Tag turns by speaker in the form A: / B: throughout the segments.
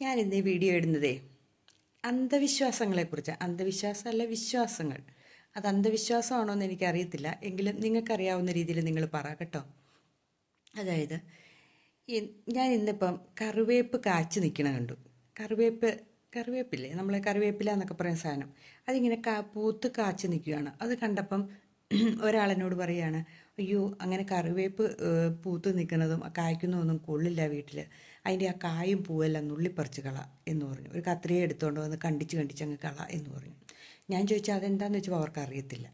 A: ഞാനിന്ന് ഈ വീഡിയോ ഇടുന്നതേ അന്ധവിശ്വാസങ്ങളെക്കുറിച്ച്. അന്ധവിശ്വാസമല്ല, വിശ്വാസങ്ങൾ. അത് അന്ധവിശ്വാസമാണോ എന്ന് എനിക്കറിയത്തില്ല, എങ്കിലും നിങ്ങൾക്കറിയാവുന്ന രീതിയിൽ നിങ്ങൾ പറ കേട്ടോ. അതായത് ഞാൻ ഇന്നിപ്പം കറിവേപ്പ് കാച്ചു നിൽക്കണ കണ്ടു. കറിവേപ്പില്ലേ, നമ്മൾ കറിവേപ്പില എന്നൊക്കെ പറയുന്ന സാധനം, അതിങ്ങനെ പൂത്ത് കാച്ചു നിൽക്കുകയാണ്. അത് കണ്ടപ്പം ഒരാളെന്നോട് പറയുകയാണ്, അയ്യോ അങ്ങനെ കറിവേപ്പ് പൂത്ത് നിൽക്കുന്നതും കായ്ക്കുന്നതൊന്നും കൊള്ളില്ല വീട്ടിൽ, അതിൻ്റെ ആ കായും പൂവെല്ലാം നുള്ളിപ്പറിച്ച് കള എന്ന് പറഞ്ഞു. ഒരു കത്രിക എടുത്തുകൊണ്ട് വന്ന് കണ്ടിച്ച് അങ്ങ് കള എന്ന് പറഞ്ഞു. ഞാൻ ചോദിച്ചാൽ അതെന്താണെന്ന് വെച്ചാൽ അവർക്ക് അറിയത്തില്ല.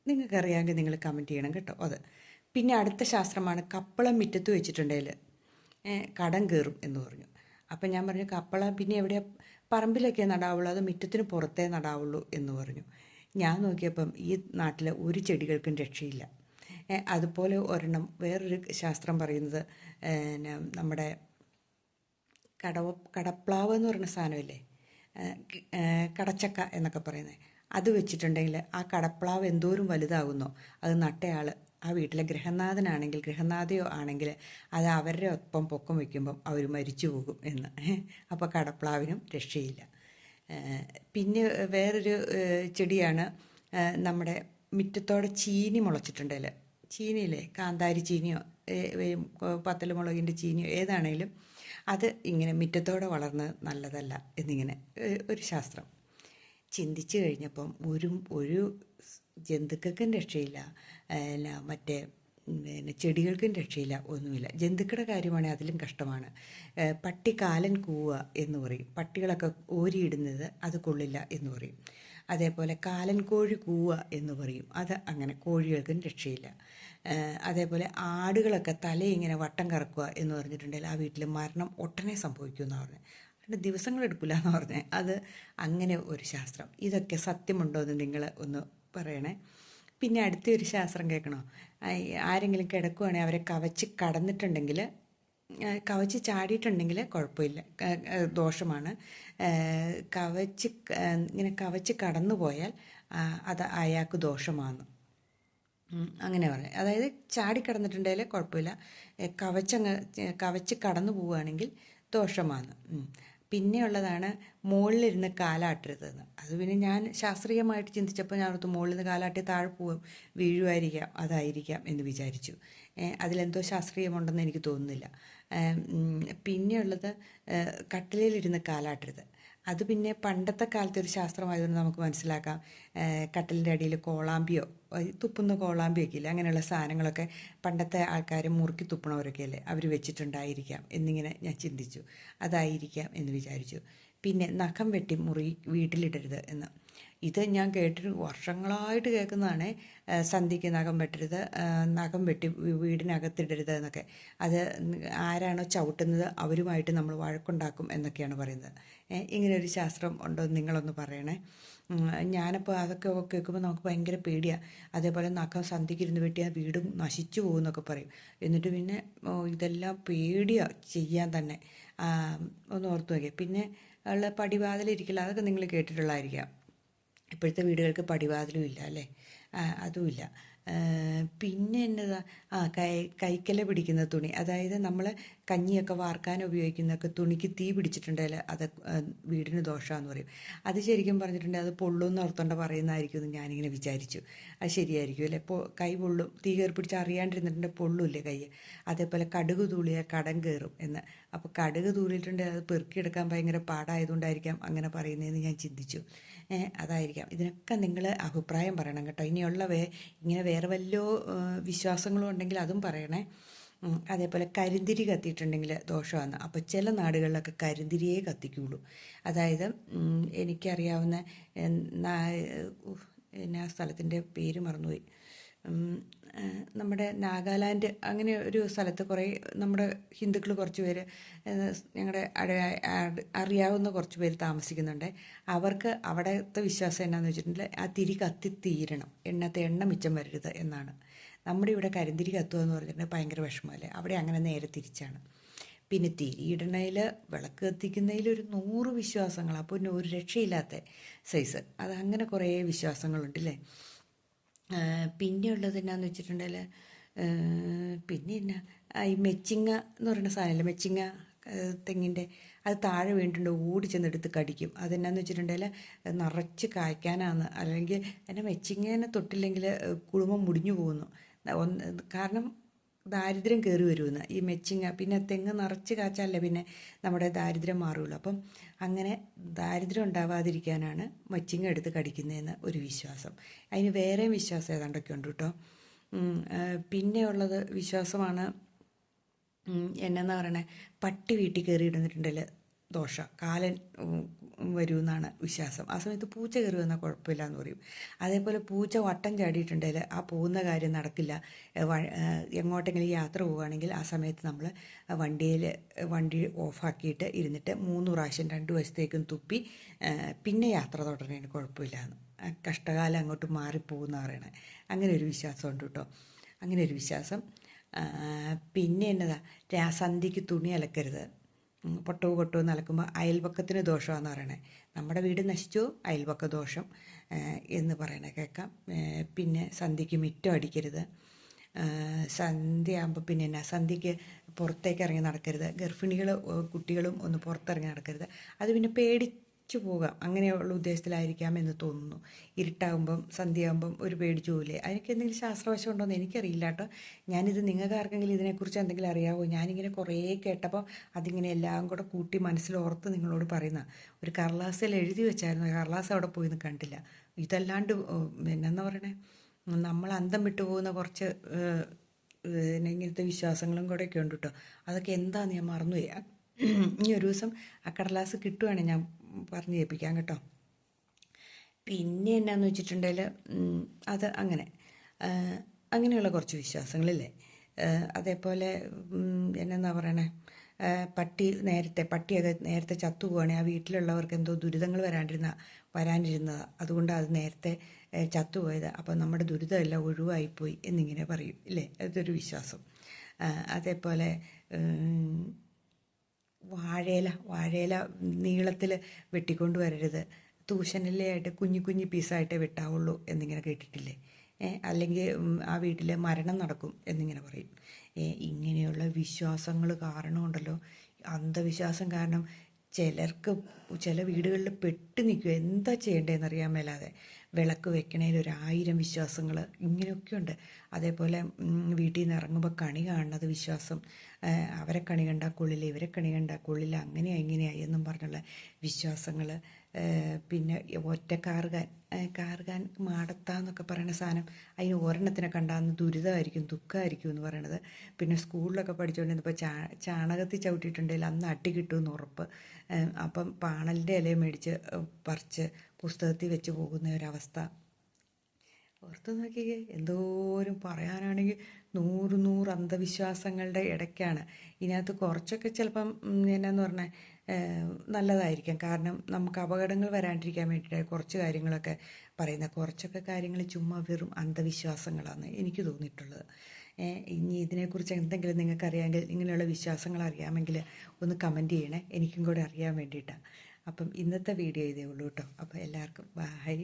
A: നിങ്ങൾക്കറിയാമെങ്കിൽ നിങ്ങൾ കമൻറ്റ് ചെയ്യണം കേട്ടോ. അത് പിന്നെ അടുത്ത ശാസ്ത്രമാണ് കപ്പളം മുറ്റത്ത് വെച്ചിട്ടുണ്ടെങ്കിൽ കടം കയറും എന്ന് പറഞ്ഞു. അപ്പം ഞാൻ പറഞ്ഞു, കപ്പളം പിന്നെ എവിടെയാ, പറമ്പിലൊക്കെ നടാവുള്ളൂ, അത് മുറ്റത്തിന് പുറത്തേ നടാവുള്ളൂ എന്ന് പറഞ്ഞു. ഞാൻ നോക്കിയപ്പം ഈ നാട്ടിലെ ഒരു ചെടികൾക്കും രക്ഷയില്ല. അതുപോലെ ഒരെണ്ണം വേറൊരു ശാസ്ത്രം പറയുന്നത്, നമ്മുടെ കടപ്ലാവ് എന്ന് പറയുന്ന സാധനമില്ലേ, കടച്ചക്ക എന്നൊക്കെ പറയുന്നത്, അത് വെച്ചിട്ടുണ്ടെങ്കിൽ ആ കടപ്ലാവ് എന്തോരം വലുതാകുന്നോ അത് നട്ടയാൾ ആ വീട്ടിലെ ഗൃഹനാഥനാണെങ്കിൽ, ഗൃഹനാഥയോ ആണെങ്കിൽ അത് അവരുടെ ഒപ്പം പൊക്കം വയ്ക്കുമ്പം അവർ മരിച്ചു പോകും എന്ന്. അപ്പോൾ കടപ്ലാവിനും രക്ഷയില്ല. പിന്നെ വേറൊരു ചെടിയാണ് നമ്മുടെ മുറ്റത്തോടെ ചീനി മുളച്ചിട്ടുണ്ടെങ്കിൽ, ചീനിയില്ലേ, കാന്താരി ചീനിയോ പത്തലുമുളകിൻ്റെ ചീനിയോ ഏതാണേലും അത് ഇങ്ങനെ മുറ്റത്തോടെ വളർന്ന് നല്ലതല്ല എന്നിങ്ങനെ ഒരു ശാസ്ത്രം. ചിന്തിച്ചു കഴിഞ്ഞപ്പം ഒരു ജന്തുക്കൾക്കും രക്ഷയില്ല, മറ്റേ പിന്നെ ചെടികൾക്കും രക്ഷയില്ല, ഒന്നുമില്ല. ജന്തുക്കളുടെ കാര്യമാണെങ്കിൽ അതിലും കഷ്ടമാണ്. പട്ടി കാലൻ കൂവുക എന്ന് പറയും. പട്ടികളൊക്കെ ഓരിയിടുന്നത് അത് കൊള്ളില്ല എന്ന് പറയും. അതേപോലെ കാലൻ കോഴി കൂവുക എന്ന് പറയും. അത് അങ്ങനെ കോഴികൾക്കും രക്ഷയില്ല. അതേപോലെ ആടുകളൊക്കെ തലയിങ്ങനെ വട്ടം കറക്കുക എന്ന് പറഞ്ഞിട്ടുണ്ടെങ്കിൽ ആ വീട്ടിൽ മരണം ഒട്ടനെ സംഭവിക്കുമെന്നാണ് പറഞ്ഞത്. രണ്ട് ദിവസങ്ങളെടുക്കില്ല എന്ന് പറഞ്ഞത്. അത് അങ്ങനെ ഒരു ശാസ്ത്രം. ഇതൊക്കെ സത്യമുണ്ടോ എന്ന് നിങ്ങൾ ഒന്ന് പറയണേ. പിന്നെ അടുത്തൊരു ശാസ്ത്രം കേൾക്കണോ? ആരെങ്കിലും കിടക്കുവാണെങ്കിൽ അവരെ കവച്ച് കടന്നിട്ടുണ്ടെങ്കിൽ, കവച്ച് ചാടിയിട്ടുണ്ടെങ്കിൽ കുഴപ്പമില്ല, ദോഷമാണ്. കവച്ച് ഇങ്ങനെ കവച്ച് കടന്നു പോയാൽ അത് അയാൾക്ക് ദോഷമാണ്, അങ്ങനെ പറയാം. അതായത് ചാടി കിടന്നിട്ടുണ്ടെങ്കിൽ കുഴപ്പമില്ല, കവച്ച് കടന്നു പോവുകയാണെങ്കിൽ ദോഷമാണ്. പിന്നെയുള്ളതാണ് മുകളിലിരുന്ന് കാലാട്ടരുതെന്ന്. അത് പിന്നെ ഞാൻ ശാസ്ത്രീയമായിട്ട് ചിന്തിച്ചപ്പോൾ ഞാൻ ഓർത്തു മുകളിൽ നിന്ന് കാലാട്ടി താഴെ പോവും, വീഴുമായിരിക്കാം, അതായിരിക്കാം എന്ന് വിചാരിച്ചു. അതിലെന്തോ ശാസ്ത്രീയമുണ്ടെന്ന് എനിക്ക് തോന്നുന്നില്ല. പിന്നെയുള്ളത് കട്ടിലിരുന്ന് കാലാട്ടരുത്. അത് പിന്നെ പണ്ടത്തെ കാലത്തെ ഒരു ശാസ്ത്രമായതുകൊണ്ട് നമുക്ക് മനസ്സിലാക്കാം. കട്ടിലിൻ്റെ അടിയിൽ കോളാമ്പിയോ, തുപ്പുന്ന കോളാമ്പിയൊക്കെ ഇല്ലേ, അങ്ങനെയുള്ള സാധനങ്ങളൊക്കെ പണ്ടത്തെ ആൾക്കാർ മുറുക്കി തുപ്പണവരൊക്കെ അല്ലേ, അവർ വെച്ചിട്ടുണ്ടായിരിക്കാം എന്നിങ്ങനെ ഞാൻ ചിന്തിച്ചു. അതായിരിക്കാം എന്ന് വിചാരിച്ചു. പിന്നെ നഖം വെട്ടി വീട്ടിലിടരുത് എന്ന്. ഇത് ഞാൻ കേട്ടിട്ട് വർഷങ്ങളായിട്ട് കേൾക്കുന്നതാണ്. സന്ധ്യയ്ക്ക് നഖം വെട്ടരുത്, നഖം വെട്ടി വീടിനകത്തിടരുത് എന്നൊക്കെ. അത് ആരാണോ ചവിട്ടുന്നത് അവരുമായിട്ട് നമ്മൾ വഴക്കുണ്ടാക്കും എന്നൊക്കെയാണ് പറയുന്നത്. ഇങ്ങനെ ഒരു ശാസ്ത്രം ഉണ്ടോ എന്ന് നിങ്ങളൊന്ന് പറയണേ. ഞാനപ്പോൾ അതൊക്കെ കേൾക്കുമ്പോൾ നമുക്ക് ഭയങ്കര പേടിയാണ്. അതേപോലെ നഖം സന്ധ്യയ്ക്കിരുന്ന് വെട്ടിയാൽ വീടും നശിച്ചു പോകുമെന്നൊക്കെ പറയും. എന്നിട്ട് പിന്നെ ഇതെല്ലാം പേടിയാണ് ചെയ്യാൻ തന്നെ. ഒന്ന് ഓർത്ത് നോക്കിയാൽ. പിന്നെ ഉള്ള പടിവാതിലിരിക്കില്ല, അതൊക്കെ നിങ്ങൾ കേട്ടിട്ടുള്ളതായിരിക്കാം. ഇപ്പോഴത്തെ വീടുകൾക്ക് പടിവാതിലും ഇല്ല അല്ലേ, അതുമില്ല. പിന്നെ എന്നതാ, കൈക്കല പിടിക്കുന്ന തുണി, അതായത് നമ്മൾ കഞ്ഞിയൊക്കെ വാർക്കാൻ ഉപയോഗിക്കുന്നതൊക്കെ തുണിക്ക് തീ പിടിച്ചിട്ടുണ്ടെങ്കിൽ അത് വീടിന് ദോഷമാണെന്ന് പറയും. അത് ശരിക്കും പറഞ്ഞിട്ടുണ്ടെങ്കിൽ അത് പൊള്ളുമെന്ന് ഓർത്തോണ്ട് പറയുന്നതായിരിക്കും എന്ന് ഞാനിങ്ങനെ വിചാരിച്ചു. അത് ശരിയായിരിക്കും അല്ലേ? കൈ പൊള്ളും, തീ കയറി പിടിച്ച് അറിയാണ്ടിരുന്നിട്ടുണ്ടെങ്കിൽ പൊള്ളൂല്ലേ കൈ. അതേപോലെ കടുക് തൂളിയാൽ കടം കയറും എന്ന്. അപ്പോൾ കടുക് തൂളിയിട്ടുണ്ടെങ്കിൽ അത് പെറുക്കിയെടുക്കാൻ ഭയങ്കര പാടായതുകൊണ്ടായിരിക്കാം അങ്ങനെ പറയുന്നതെന്ന് ഞാൻ ചിന്തിച്ചു. അതായിരിക്കാം. ഇതിനൊക്കെ നിങ്ങൾ അഭിപ്രായം പറയണം കേട്ടോ. ഇനിയുള്ള ഇങ്ങനെ വേറെ വല്ല വിശ്വാസങ്ങളും ഉണ്ടെങ്കിൽ അതും പറയണേ. അതേപോലെ കരിന്തിരി കത്തിയിട്ടുണ്ടെങ്കിൽ ദോഷമാണ്. അപ്പോൾ ചില നാടുകളിലൊക്കെ കരിന്തിരിയേ കത്തിക്കുള്ളൂ. അതായത് എനിക്കറിയാവുന്ന എന്നാ സ്ഥലത്തിൻ്റെ പേര് മറന്നുപോയി, നമ്മുടെ നാഗാലാൻഡ് അങ്ങനെ ഒരു സ്ഥലത്ത് കുറേ നമ്മുടെ ഹിന്ദുക്കൾ കുറച്ച് പേര്, ഞങ്ങളുടെ അറിയാവുന്ന കുറച്ച് പേര് താമസിക്കുന്നുണ്ട്. അവർക്ക് അവിടുത്തെ വിശ്വാസം എന്നാന്ന് വെച്ചിട്ടുണ്ടെങ്കിൽ ആ തിരി കത്തിത്തീരണം, എണ്ണ മിച്ചം വരരുത് എന്നാണ്. നമ്മുടെ ഇവിടെ കരിന്തിരി കത്തുക എന്ന് പറഞ്ഞിട്ടുണ്ടെങ്കിൽ ഭയങ്കര വിഷമമല്ലേ, അവിടെ അങ്ങനെ നേരെ തിരിച്ചാണ്. പിന്നെ തിരിയിടണയിൽ, വിളക്ക് കത്തിക്കുന്നതിൽ ഒരു 100 വിശ്വാസങ്ങൾ. അപ്പോൾ പിന്നെ ഒരു രക്ഷയില്ലാത്ത സൈസ്. അത് അങ്ങനെ കുറേ വിശ്വാസങ്ങളുണ്ടല്ലേ. പിന്നെയുള്ളത് എന്നാന്ന് വെച്ചിട്ടുണ്ടെങ്കിൽ, പിന്നെ എന്നാ ഈ മെച്ചിങ്ങ എന്ന് പറയുന്ന സാധനമല്ലേ, മെച്ചിങ്ങ തെങ്ങിൻ്റെ അത് താഴെ വീണിട്ടുണ്ട് ഓടി ചെന്നെടുത്ത് കടിക്കും. അതെന്നാന്ന് വെച്ചിട്ടുണ്ടെങ്കിൽ നിറച്ച് കായ്ക്കാനാണ്, അല്ലെങ്കിൽ എന്നെ മെച്ചിങ്ങനെ തൊട്ടില്ലെങ്കിൽ കുടുംബം മുടിഞ്ഞു പോകുന്നു. കാരണം ദാരിദ്ര്യം കയറി വരുമെന്ന് ഈ മെച്ചിങ്ങ. പിന്നെ തെങ്ങ് നിറച്ച് കാച്ചാലേ പിന്നെ നമ്മുടെ ദാരിദ്ര്യം മാറുള്ളൂ. അപ്പം അങ്ങനെ ദാരിദ്ര്യം ഉണ്ടാവാതിരിക്കാനാണ് മെച്ചിങ്ങ എടുത്ത് കടിക്കുന്നതെന്ന് ഒരു വിശ്വാസം. അതിന് വേറെയും വിശ്വാസം ഏതാണ്ടൊക്കെ ഉണ്ട് കേട്ടോ. പിന്നെ ഉള്ളത് വിശ്വാസമാണ് എന്നാ പറയണേ, പട്ടി വീട്ടിൽ കയറി ഇരുന്നിട്ടുണ്ടെങ്കിൽ ദോഷം, കാലൻ വരുമെന്നാണ് വിശ്വാസം. ആ സമയത്ത് പൂച്ച കയറി വന്നാൽ കുഴപ്പമില്ല എന്ന് പറയും. അതേപോലെ പൂച്ച വട്ടം ചാടിയിട്ടുണ്ടെങ്കിൽ ആ പോകുന്ന കാര്യം നടക്കില്ല. എങ്ങോട്ടെങ്കിലും യാത്ര പോവുകയാണെങ്കിൽ ആ സമയത്ത് നമ്മൾ വണ്ടി ഓഫാക്കിയിട്ട് ഇരുന്നിട്ട് 3 പ്രാവശ്യം 2 വശത്തേക്കും തുപ്പി പിന്നെ യാത്ര തുടരണേന് കുഴപ്പമില്ല എന്ന്. കഷ്ടകാലം അങ്ങോട്ട് മാറിപ്പോകുന്ന പറയണേ. അങ്ങനെ ഒരു വിശ്വാസമുണ്ട് കേട്ടോ. അങ്ങനെ ഒരു വിശ്വാസം. പിന്നെ എന്നതാ, സന്ധ്യയ്ക്ക് തുണി അലക്കരുത്. പൊട്ടവും അലക്കുമ്പോൾ അയൽപക്കത്തിന് ദോഷമാണെന്ന് പറയണേ. നമ്മുടെ വീട് നശിച്ചു, അയൽപക്ക ദോഷം എന്ന് പറയണേ കേൾക്കാം. പിന്നെ സന്ധ്യയ്ക്ക് മുറ്റം അടിക്കരുത്. സന്ധ്യ ആകുമ്പോൾ പിന്നെ എന്നാ, സന്ധ്യയ്ക്ക് പുറത്തേക്ക് ഇറങ്ങി നടക്കരുത്. ഗർഭിണികൾ കുട്ടികളും ഒന്ന് പുറത്തിറങ്ങി നടക്കരുത്. അത് പിന്നെ പേടിച്ചു പോകാം, അങ്ങനെയുള്ള ഉദ്ദേശത്തിലായിരിക്കാം എന്ന് തോന്നുന്നു. ഇരുട്ടാകുമ്പം സന്ധ്യയാകുമ്പം ഒരു പേടിച്ചു പോകില്ലേ? അതിനൊക്കെ എന്തെങ്കിലും ശാസ്ത്രവശം ഉണ്ടോ എന്ന് എനിക്കറിയില്ല കേട്ടോ. ഞാനിത് നിങ്ങൾക്ക് ആർക്കെങ്കിലും ഇതിനെക്കുറിച്ച് എന്തെങ്കിലും അറിയാമോ? ഞാനിങ്ങനെ കുറേ കേട്ടപ്പോൾ അതിങ്ങനെ എല്ലാം കൂടെ കൂട്ടി മനസ്സിലോർത്ത് നിങ്ങളോട് പറയുന്ന ഒരു കടലാസിൽ എഴുതി വെച്ചായിരുന്നു. കടലാസ് അവിടെ പോയിന്ന് കണ്ടില്ല. ഇതല്ലാണ്ട് എന്നാ പറയണേ, നമ്മൾ അന്തം വിട്ടു പോകുന്ന കുറച്ച് ഇങ്ങനത്തെ വിശ്വാസങ്ങളും കൂടെയൊക്കെ ഉണ്ട് കേട്ടോ. അതൊക്കെ എന്താണെന്ന് ഞാൻ മറന്നുപോയി. ഇനി ഒരു ദിവസം ആ കടലാസ് കിട്ടുവാണെങ്കിൽ ഞാൻ പറഞ്ഞ് കേൾപ്പിക്കാം കേട്ടോ. പിന്നെ എന്നാന്ന് വെച്ചിട്ടുണ്ടെങ്കിൽ അത് അങ്ങനെയുള്ള കുറച്ച് വിശ്വാസങ്ങളില്ലേ. അതേപോലെ എന്നാ പറയണേ, പട്ടിയൊക്കെ നേരത്തെ ചത്തുപോവുകയാണെങ്കിൽ ആ വീട്ടിലുള്ളവർക്ക് എന്തോ ദുരിതങ്ങൾ വരാനിരുന്നതാണ്, അതുകൊണ്ട് അത് നേരത്തെ ചത്തുപോയത്. അപ്പം നമ്മുടെ ദുരിതമെല്ലാം ഒഴിവായിപ്പോയി എന്നിങ്ങനെ പറയും ഇല്ലേ. അതൊരു വിശ്വാസം. അതേപോലെ വാഴയില നീളത്തിൽ വെട്ടിക്കൊണ്ട് വരരുത്. തൂശനിലയായിട്ട് കുഞ്ഞു പീസായിട്ടേ വെട്ടാവുള്ളൂ എന്നിങ്ങനെ കേട്ടിട്ടില്ലേ. അല്ലെങ്കിൽ ആ വീട്ടിൽ മരണം നടക്കും എന്നിങ്ങനെ പറയും. ഇങ്ങനെയുള്ള വിശ്വാസങ്ങൾ കാരണമുണ്ടല്ലോ, അന്ധവിശ്വാസം കാരണം ചില വീടുകളിൽ പെട്ട് നിൽക്കുക, എന്താ ചെയ്യേണ്ടതെന്ന് അറിയാൻ മേലാതെ. വിളക്ക് വെക്കണേൽ 1000 വിശ്വാസങ്ങൾ ഇങ്ങനെയൊക്കെയുണ്ട്. അതേപോലെ വീട്ടിൽ നിന്ന് ഇറങ്ങുമ്പോൾ കണി കാണുന്നത് വിശ്വാസം. അവരെ കണി കണ്ടാൽ കൊള്ളില്ല, ഇവരെ കണി കണ്ടാൽ കൊള്ളില്ല, അങ്ങനെയായി എന്നും പറഞ്ഞുള്ള വിശ്വാസങ്ങൾ. പിന്നെ കാറുകാൻ മാടത്താന്നൊക്കെ പറയുന്ന സാധനം, അതിന് ഒരെണ്ണത്തിനെ കണ്ടാന്ന് ദുരിതമായിരിക്കും എന്ന് പറയണത്. പിന്നെ സ്കൂളിലൊക്കെ പഠിച്ചുകൊണ്ടിരുന്നപ്പോൾ ചാണകത്തിൽ ചവിട്ടിയിട്ടുണ്ടെങ്കിൽ അന്ന് അടി കിട്ടുമെന്ന് ഉറപ്പ്. അപ്പം പാണലിൻ്റെ ഇല മേടിച്ച് പറിച്ച് പുസ്തകത്തിൽ വെച്ച് പോകുന്ന ഒരവസ്ഥ. ഓർത്ത് നോക്കിയേ, എന്തോരം പറയാനാണെങ്കിൽ 100 അന്ധവിശ്വാസങ്ങളുടെ ഇടയ്ക്കാണ്. ഇതിനകത്ത് കുറച്ചൊക്കെ ചിലപ്പം എന്നാന്ന് പറഞ്ഞാൽ നല്ലതായിരിക്കാം. കാരണം നമുക്ക് അപകടങ്ങൾ വരാണ്ടിരിക്കാൻ വേണ്ടിയിട്ട് കുറച്ച് കാര്യങ്ങളൊക്കെ പറയുന്നത്. കുറച്ചൊക്കെ കാര്യങ്ങൾ ചുമ്മാ വെറും അന്ധവിശ്വാസങ്ങളാണ് എനിക്ക് തോന്നിയിട്ടുള്ളത്. ഇനി ഇതിനെക്കുറിച്ച് എന്തെങ്കിലും നിങ്ങൾക്കറിയാമെങ്കിൽ, ഇങ്ങനെയുള്ള വിശ്വാസങ്ങൾ അറിയാമെങ്കിൽ ഒന്ന് കമൻറ്റ് ചെയ്യണേ, എനിക്കും കൂടെ അറിയാൻ വേണ്ടിയിട്ടാണ്. അപ്പം ഇന്നത്തെ വീഡിയോ ഇതേ ഉള്ളൂ കേട്ടോ. അപ്പോൾ എല്ലാവർക്കും ബൈ.